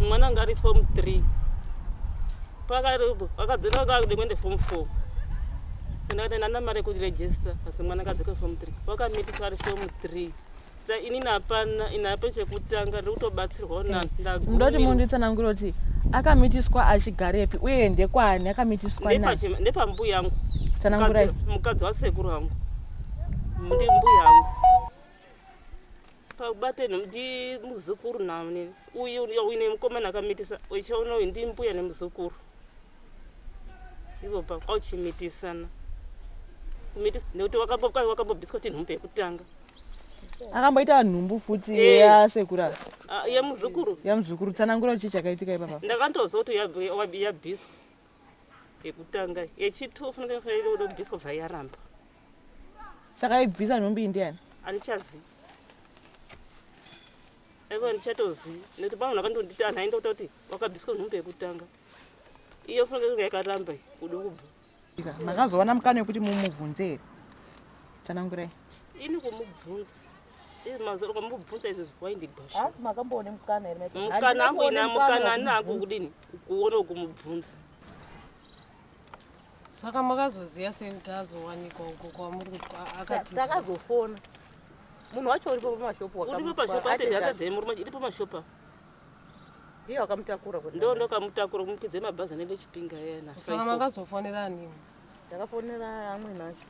mwana ngari form 3 pakaripo akadzira akakude kuende form 4 sanakati ndana mari yekuregister asi mwana akadzika form 3 wakamitiswa ari form 3 sa inini hapana inapa chekutanga ndiri kutobatsirwawo ndoti munditsanangura kuti akamitiswa achigarepi uye ndekwani akamitiswa ndepambuya yangu tsanangurai mukadzi wasekuru wangu ndi mbuya yangu pabate ndi muzukuru namune uyu uine mukomana akamitisa uchiona uyu ndi mbuya nemuzukuru ivo pa auchimitisana kumitisa nekuti wakambobviswa kuti nhumbi yekutanga akamboita nhumbu futi yasekura yamuzukuru tsanangura uchi chakaitika ipapa ndakandozwa kuti yabviswa yekutanga yechi2 funikafanire kuda kubviswa bva yaramba saka ibvisa nhumbi indiani handichazivi aiwa ndichatozwi nekuti pamwe nakandonditi anhu aenda kuta kuti wakabviswa nhumbi yekutanga iyo funike kunge yakaramba kuda kubva makazowana mukana wekuti mumubvunze here tsanangurai ini kumubvunza mazoro kwamubvunza izvo zvaindigwasha makamboone mukana here mukana angu ina mukana anangu kudini kuona kumubvunza saka makazoziya sei kuti azowanikwa uko kwamuri kuti akatizakazofona munhu wacho uripo pamashopu uripo pashopu atete akadzai murume iri pamashopu iye wakamutakura ndo ndokamutakura kumukidze mabhazi anoende chipinga yana saka makazofonera anini ndakafonera amwe nacho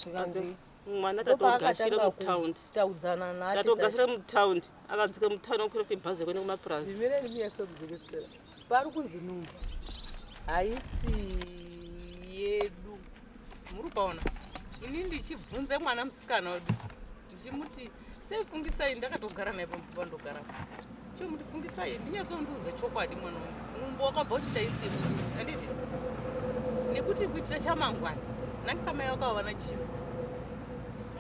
zvikanzi mwana tatogashira mutaundi tatogashira mutaundi akadzika mutaundi akukwira kuti bhazi kuende kumapurasi zvimereni miyasokuzekesera pari kunzi numba haisi yedu muri kupaona ini ndichibvunze mwana musikana wedu ndichimuti seifungisai ndakatogara naye pandogara chomuti fungisai ndinyasondiudza chokwadi mwana wangu numbo wakabva uchita isimu anditi nekuti kuitira chamangwani nangisamai wakavana chivo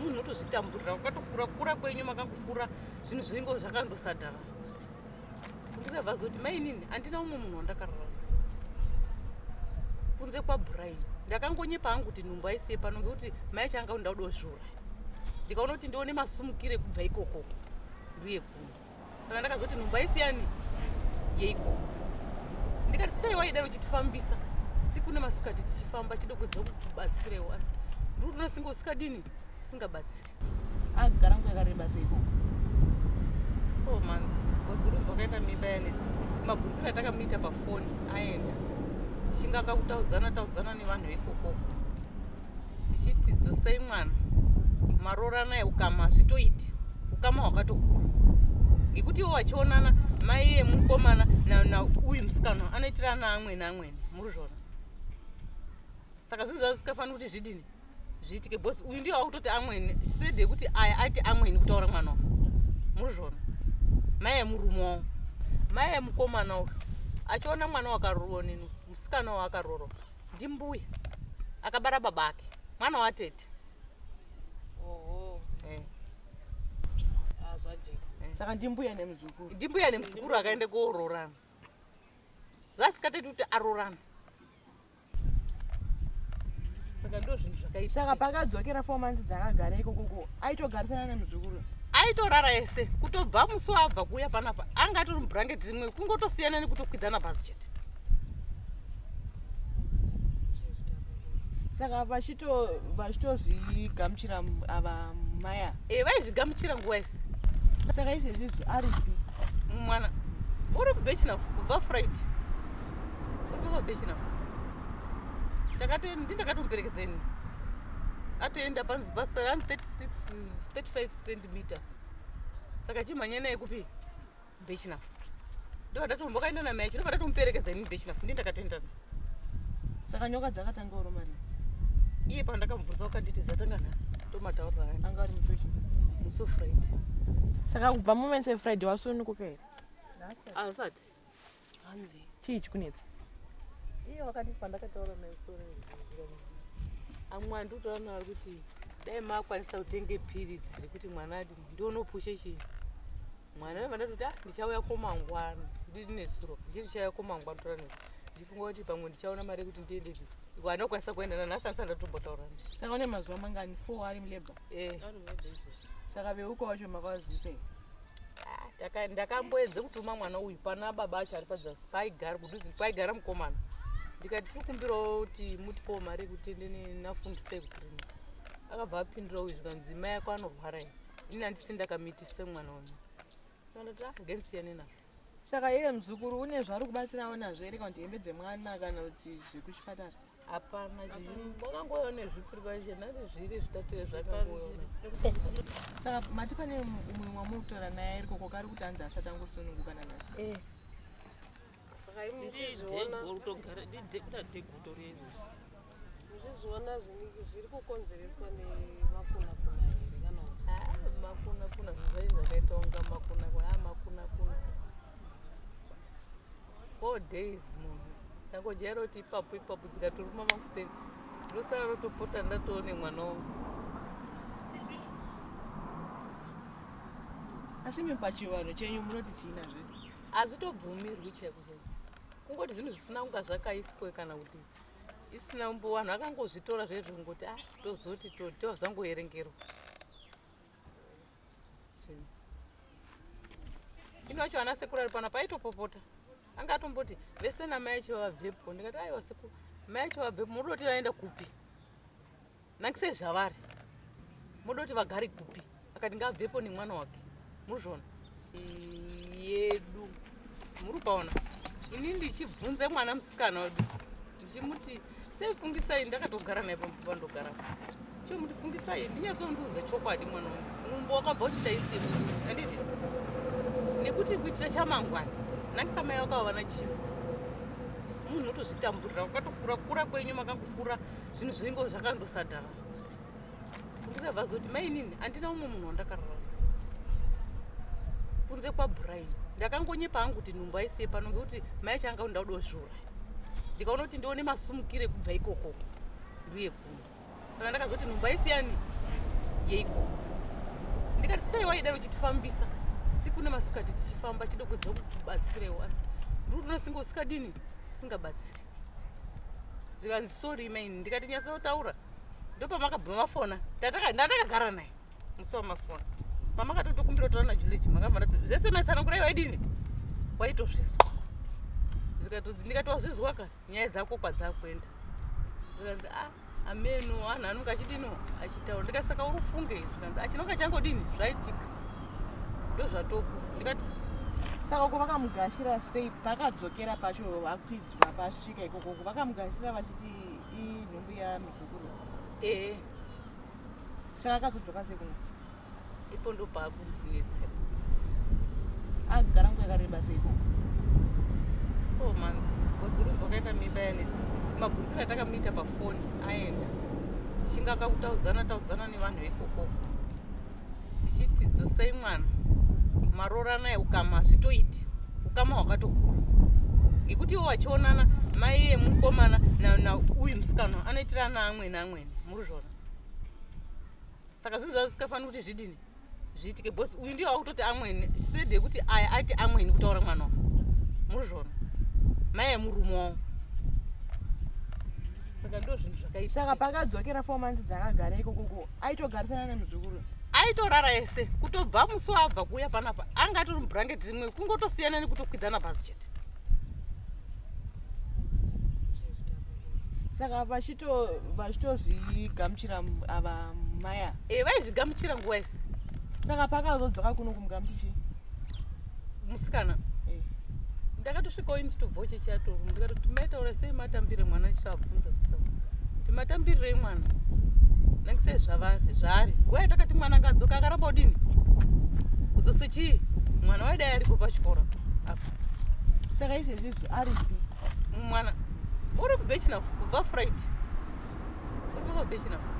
munhu utozvitamburira ukatokura kwenyu makakukura zvinhu zvingo zvakandosadhara fungisai kuti mai inini handina umwe munhu wandakararama kunze kwaburaini ndakangonyepa hangu kuti nhumbu aisiye pano ngekuti mai changa ndadozvura ndikaona kuti ndione masumukire kubva ikoko ndiye kuno saka ndakazoti nhumbu aisiyani yeikoko ndikati sei waidaro uchitifambisa siku nemasikati tichifamba chida kwedza kubatsirewo asi ndiri kuona singo usikadini singabatsiri agara nguva yakareba seiko 4 months bozirudzi wakaenda mimba yani simabvunzira atakamuita pafoni aenda tichinga akakutaudzana nevanhu veikokoko tichiti dzosei mwana marora naye ukama hazvitoiti ukama hwakatokura ngekuti iwo vachionana mai emukomana nauyu musikana anoitirana amweni muri zvona saka zvinhu zvazvisikafanira kuti zvidini zviitike bhosi uyu ndiyo akutoti amweni sede yekuti aya ati amweni kutaura mwana wa muri zvona mai emurume wavo mai emukomana uyu achiona mwana wakaroro nini musikana waakaroro ndimbuya akabara baba ake mwana watete saka ndimbuya nemuzukuru akaende koororana zvasikateti kuti arorana saka ndo zvinhu zvakaita saka pakadzokera 4 months dzakagara ikokoko aitogarisana nemuzukuru aitorara ese kutobva musi abva kuuya panapa anga atori mubhurangeti rimwe kungotosiyana nekutokwidzana bhazi chete saka vachitozvigamuchira ava maya vaizvigamuchira nguva ese saka izvezvizvi aripi mwana uri kubhechinafu kubva friday uri kuva bhechinafu ndindakatomuperekedzeni atoenda panzi basa rani 35 centimeters saka chimhanya naye kupi bhechinafu ndo ndatombokaenda namai chino ndatomuperekedzeni bhechinafu ndindakatendana saka nyoka dzakatanga uromari iye pandakamubvunza wakanditi dzatanga nhasi tomataurira ani anga ari musi friday saka kubva moment sefriday wasununguka here asati hanzi chii chikunetsa iye wakanditi pandakataura naye sore amwe anditaura naari kuti dai makwanisa kutenge piritsi rekuti mwana adi ndionopushe chii mwana vandati kuti ndichauya komangwana ndiri nesuro ndichauya komangwana tora nesu ndifunga kuti pamwe ndichaona mari yekuti ndiende wanokwanisa kuenda nhasi asi andatombotaurai saka une mazuva mangani 4 ari muleba saka veuko wacho makavazivisa ndakamboedze kutuma mwana uyu pana baba acho ari padzasi paigara kudhuzi paigara mukomana ndikati tikumbirawo kuti mutipowo mari yekuti ndinafundisei kukiriniki akabva apindura uyu zvikanzi mai ako anorwara ini handisi ndakamitise mwana wangu andati ngenisiyane nazvo saka iye muzukuru une zvari kubatsirawo nazvo ere kana kuti hembe dzemwana kana kuti zvekuchipatara hapana makangoyawo nezvipirivation nati zviri zvitatire zvakangoyawo saka mati pane umwe mwamuri kutaura naye ari koko kari kuti anzi asati angosunungukana naye saka muchizoona zviri kukonzereswa nemakunakuna here kana kuti makunakuna zvizaizvakaita unga makunakuna 4 days munhu tangojaira kuti ipapo dzikatoruma makuseni ndosara rotopota ndatoone mwana wangu asi mi pachivanhu chenyu munoti chiinazve hazvitobvumirwi chaiko kungoti zvinhu zvisina kunga zvakaiswe kana kuti isina umbo vanhu vakangozvitora zvezvo kungoti tozoti tozangoerengerwa ino vacho vana sekuru ari pana paitopopota anga atomboti vese namai acho vabvepo ndikati aiwa sekuru mai acho vabvepo muda kuti vaenda kupi nakise zvavari muda kuti vagari kupi akati ngabvepo nemwana wake muzvona yedu muri kupaona ini ndichibvunze mwana musikana wedu ndichimuti seifungisai ndakatogara naye pandogara chomuti fungisai ndinyazondiudza chokwadi mwana wangu mumbo wakabva uchita isimu anditi nekuti kuitira chamangwana nakisamai vakava vana chivo munhu utozvitamburira ukatokura kwenyu makangokura zvinhu zvingo zvakandosadhara fungisai zoti mai inini handina umwe munhu wandakararama kunze kwabrian ndakangonyepa hangu kuti nhumbu aisiye pano ngekuti mai changa ndadozvura ndikaona kuti ndione masumukire kubva ikoko ndiye kumba saka ndakazoti nhumbu aisiyani yeikoko ndikati sei waida uchitifambisa siku nemasikati tichifamba chida kwedza kubatsirewo asi ndiri unosinga usikadini singabatsiri zvikanzi sori maini ndikati nyatsotaura ndopamakabva mafona ndatakagara naye musi wamafona pamakatotokumbira kutaura najuleji makabva zvese matsanangurai waidini waitozvizwa zvikatodzi ndikatozvizwa ka nyaya dzako kwadzakuenda zvikanzi ameno anhu anonge achidino achitaura ndikasaka uri ufunge zvikanzi achinonga changodini zvaitika ndozvatopo ndikati saka uko vakamugashira sei pakadzokera pacho vakwidzwa pasvika ikoko vakamugashira vachiti inhumbu yamuzukuru saka akazodzoka sei kuno ipo ndo paakundinetsera agara nguva yakareba sei ikoko 4 months bhozirudzi wakaenda mimba yani 6 mabvunziro atakamuita pafoni aenda tichinga kakutaudzana nevanhu veikoko tichiti dzosei mwana marora naye ukama hazvitoiti ukama hwakatokura ngekuti iwo vachionana mai yemukomana nauyu musikana anoitira ana amweni muri zvona saka zvinhu zvazvisingafaniri kuti zvidini zviitike bhosi uyu ndiwo wakutoti amweni sedhe kuti aya ati amweni kutaura mwana wavo muri zvona mai yemurume wavo saka ndo zvinhu zvakaita saka pakadzokera 4 months dzakagara ikokoko aitogarisana nemuzukuru aitorara ese kutobva musi wabva kuuya panapa anga atori mubhurangeti rimwe kungotosiyana nekutokwidzana pasi chete saka vachitozvigamuchira ava maya vaizvigamuchira nguva ese saka pakazodzoka kuno kumugamuchichi musikana ndakatosvikawo ini chitobvawo chechatoru ndikati maitaura sei matambire mwana chichabvunza sisa timatambirirei mwana nakise zvaari nguva yatakati mwana ngadzoka akaramba udini kudzose chii mwana waidai aripo pachikora apa saka izvezvizvi aripi mwana uri kubechinafu kubva friday uri kubva bechinafu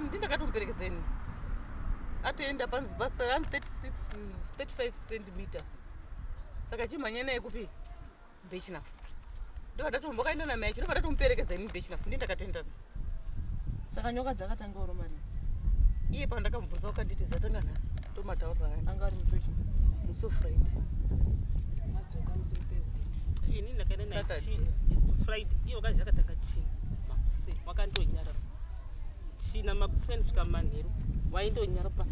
ndindakatomuperekedzeni atoenda panzi basa rani 35 centimeters saka chimhanya naye kupi bechinafu ndokadatombokaenda namai chinobva ndatomuperekedzeni bechinafu ndindakatoendana saka nyoka dzakatanga uro mari iye pandakamubvunza wakanditi zatanga nhasi tomataura ani anga ari musi wechi musi wefriday madzoka musi wethursday ini ndakaenda naye china friday iyo kazi zvakatanga china makuseni wakandonyarara china makuseni svika manheru waindonyarapa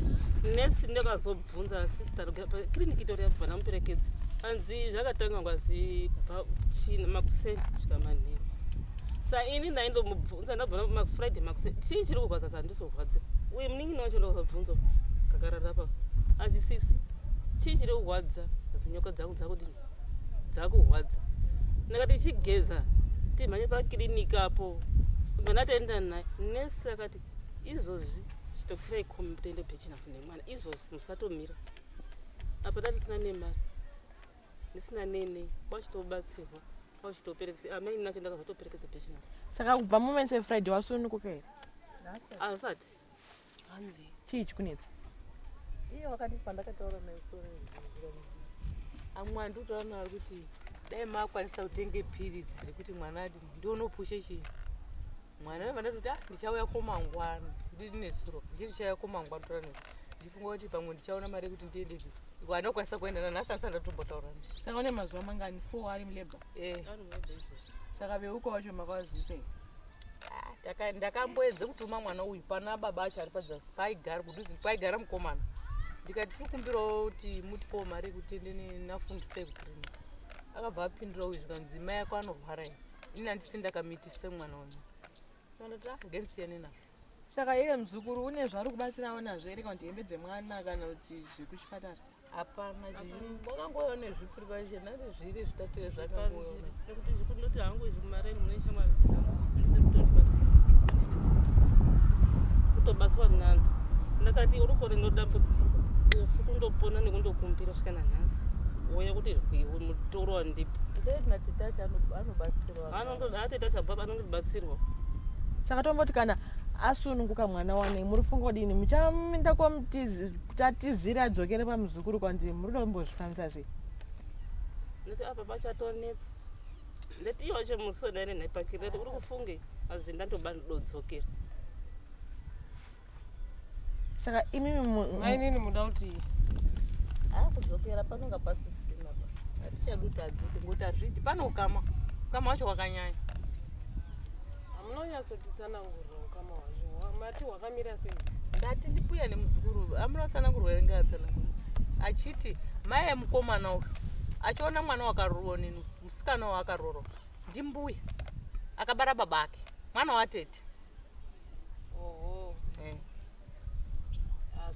nesi ndakazobvunza sister kiriniki itori yabva namuperekedzi anzi zvakatanga ngazi kubva china makuseni kusvika manheru sa ini ndaindomubvunza ndabva mafriday makuseni chii chiri kurwadza sandizorwadziwa uye munin'ina wacho ndakazobvunza kakararapa asi sisi chii chiri kurwadza asi nyoka dzangu dzakurwadza ndakati chigeza timhanye pakiriniki apo kubva ndatoenda naye nesi akati izvozvi chitokwirai khomi mutende bhechinafu nemwana izvozvi musatomira apa ndatisina nemari ndisina nene wachitobatsirwa wachitoperekesa amai nacho ndakazotoperekedza bhechinafu saka kubva moment sefriday wasununguka here asati hanzi chii chikunetsa iye wakandipa ndakataura naisoro amwe anditaura nayo kuti dai makwanisa kutenge pirizi rekuti mwana adi ndionopushe chii mwana vandati kuti ndichauya komangwana ndiri nesuro ndichauya komangwana tora nezuro ndifunga kuti pamwe ndichaona mari yekuti ndiende wanokwanisa kuenda nanhasi asi andatombotaura saka une mazuva mangani 4 ari muleba saka veuko wacho makawazisei ndakamboedze kutuma mwana uyu pana baba acho ari padzasi paigara kuduzi paigara mukomana ndikati tiri kumbirawo kuti mutipawo mari yekuti ende nafundisei kukirini akabva apindura uyu zvikanzi mai yako anorwara ini ini handisi ndakamitise mwana wani andati ngendisiyane navo saka iye muzukuru une zvari kubatsirawo nazvo here kana kuti hembe dzemwana kana kuti zvekuchipatara hapana wakangoona nezvipiri pache nati zviri zvitatu zvakangoona nekuti zvikundoti hangu izvi kumareni mune shamwari kutobatswa nani ndakati uri kore ndodambudzika ufu kundopona nekundokumbira kusvika nanhasi woya kuti rwiwe mutoro wandipa ndetinati tachi anobatsirwa anondoatoita chababa anondobatsirwa saka tomboti kana asununguka mwana wane muri funga kudini muchaminda tatizira adzokere pamuzukuru kwanti muri kumbozvifambisa sei ndoti apa pachatonetsa ndeti iye wacho musona ine nhepakiri ndati uri kufunge azi ndandoba ndodzokera saka imimi ainini muda kuti kudzokera panonga pasisina hatichaduti adziti ngoti hazviti pano ukama wacho wakanyanya hamunonyatsotitsanangurira ukama hwacho mati hwakamira sei ndati ndipuya nemuzukuru amunatsanangurwa ringe atsanangurwa achiti mai emukomana uyu achiona mwana wakarorwa nini musikana waakarorwa ndimbuya akabara baba ake mwana watete oho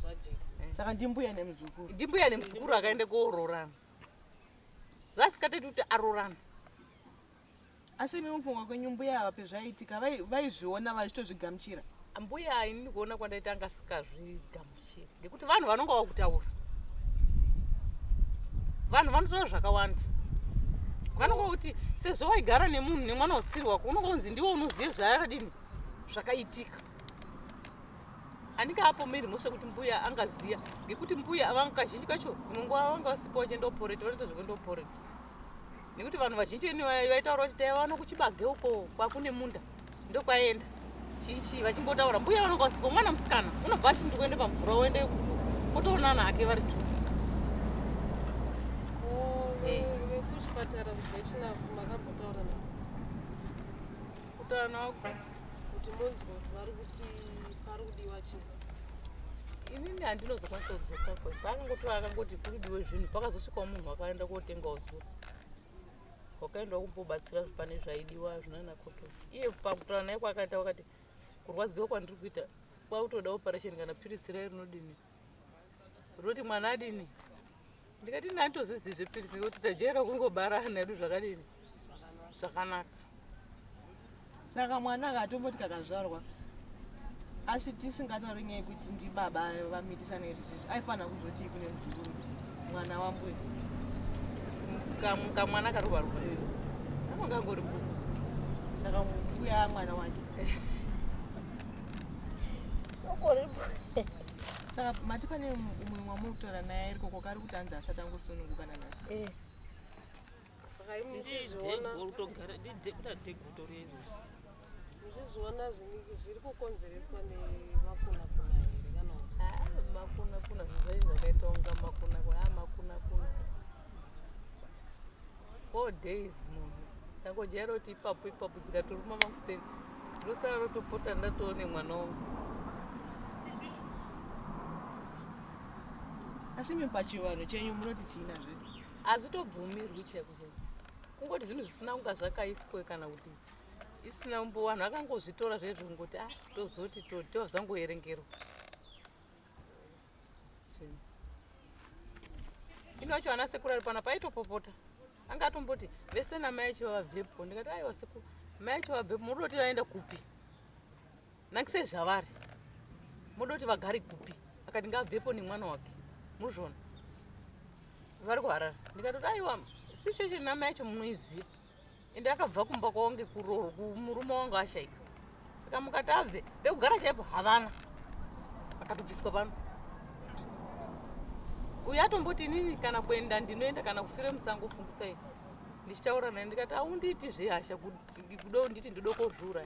zvajeka saka ndimbuya nemuzukuru ndimbuya nemuzukuru akaende koororana zvasikateti kuti arorana asi imi mufunga kwenyu mbuya ava pezvaiitika vaizviona vachitozvigamuchira mbuya aini kuona kwandaita angasikazvigamuchira ngekuti vanhu vanonga vakutaura vanhu vanotaura zvakawanda vanonga kuti sezvo waigara nemunhu nemwana usiri wako unonga unzi ndiwo unoziva zvaakadini zvakaitika handinga apomeri mhosva kuti mbuya angaziya ngekuti mbuya vanga kazhinji kacho dzinonguva vanga vasipa vachendoporeta vanoita zvekundoporeta nekuti vanhu vazhinji vaitaura kuti taivaona kuchibage uko kwakune munda ndokwaenda chichi vachimbotaura mbuya vanonga vasipa mwana musikana unobva ati ndikuende pamvura oende kutoonana hake vari tu vekuchipatara kubhechinafu makambotaura navo kutaura navo kuti monzwa kuti vari kuti pari kudiwa chii inini handinozokwanisa kudzokako pakangotora akangoti kurudiwe zvinhu pakazosvikawo munhu wakaenda kotengawo zuva wakaendawo kumbobatsira pane zvaidiwa zvinanakoto iye pakutaura naye kwakaita wakati kurwadziwa kwandiri kuita kwautoda operation kana pirisi rai rinodini rinoti mwana adini ndikati nanditozvizivi zvepirisi ngekuti tajera kungobara ana edu zvakadini zvakanaka saka mwana akatomboti kakazvarwa asi tisingatauri nyaya yekuti ndibaba vamitisana izvizvi aifanira kuzoti kune muzukuru mwana wambuya kamwana karobarwa kanonga ngori mbuku saka mbuya mwana wake saka mati pane umwe mwamuri kutaura naye ari koko kari kuti anzi asati angosununguka nanhasi saka muchizoona zviri kukonzereswa nemakunakuna here kana kuti makunakuna zvizai zvakaita unga makunakuna 4 days munhu tangojaira kuti ipapo dzikatoruma makuseni ndosara rotopota ndatoone mwana wangu asi mipachivanhu chenyu munoti chiina zve hazvitobvumirwi cheko kungoti zvinhu zvisina kunga zvakaiswe kana kuti isina umbo vanhu vakangozvitora zvezvo kungoti tozoti tozangoerengerwa ino vacho vana sekuru ari pana paitopopota anga atomboti vese namai acho vabvepo ndikati aiwa sekuru mai acho vabvepo muda kuti vaenda kupi nakise zvavari muda kuti vagari kupi akati ngabvepo nemwana wake muzvona vari kuharara ndikatoti aiwa situation namai acho munoiziva ende akabva kumba kwaonge murume wangu ashaika saka mukati abve vekugara chaipo havana akatobviswa pano uyu atomboti inini kana kuenda ndinoenda kana kufire musango fungisai ndichitaura naye ndikati aundiiti zvehasha kudo nditi ndidokozvura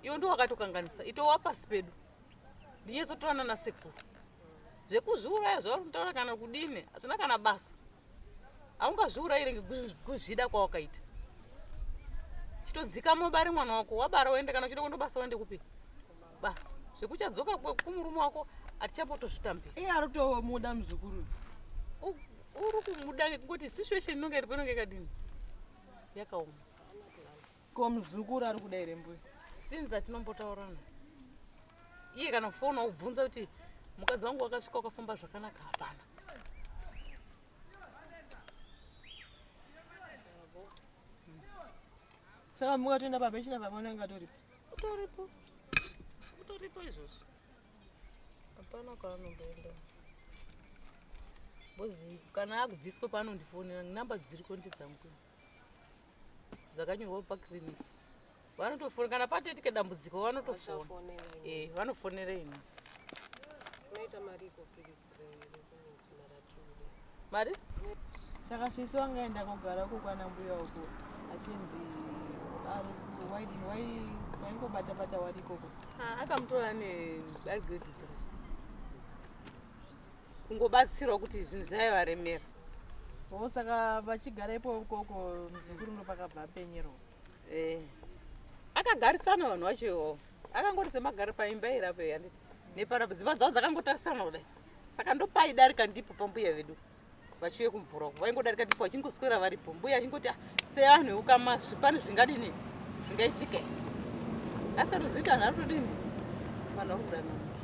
iwo ndo wakatokanganisa itowa pasi pedu ndinyezotorana nasekuru zvekuzviuraya zvauri kutaura kana kudini hazvina kana basa haungazviurayire ngekuzvida kwawakaita chitodzika mobare mwana wako wabara waende kana uchida kundobasa waende kupi basa zvekuchadzoka kumurume wako hatichambotozvitambira iye ari kutomuda muzukuru uri kumuda ngekungoti situation inonge iripo inonge yakadini yakaoma ko muzukuru ari kuda here mbuya sinzi atinombotaurana iye kana fona ubvunza kuti mukadzi wangu wakasvika wakafamba zvakanaka hapana saka mukatoenda pabechina pamonanga toripo utoripo izvozvo hapana kwaanomboenda bozi kana akubviswe paanondifonera namba dziriko ndedzangu dzakanyorwa pakiriniki vanotofona kana patoitike dambudziko vanotofona vanofonera ina mari saka sisi wangaenda kugara uko kwana mbuya uko achinzi waingobata-bata wari ikoko akamutora neari grade 3 kungobatsirwa kuti zvinhu zvaivaremera saka vachigara ipo ukoko muzukuru ndo pakabva apenyerwa akagarisana vanhu vacho ivovo akangoti semagari paimba irapo yanditi neparapa dzimba dzavo dzakangotarisana kudai saka ndopaidarika ndipo pambuya vedu vachiuye kumvura uko vaingodarika ndipo vachingoswera varipo mbuya achingoti sevanhu veukama zvipani zvingadini zvingaitika asi katoziti vanhu ari kutodini vanhu vari kudanana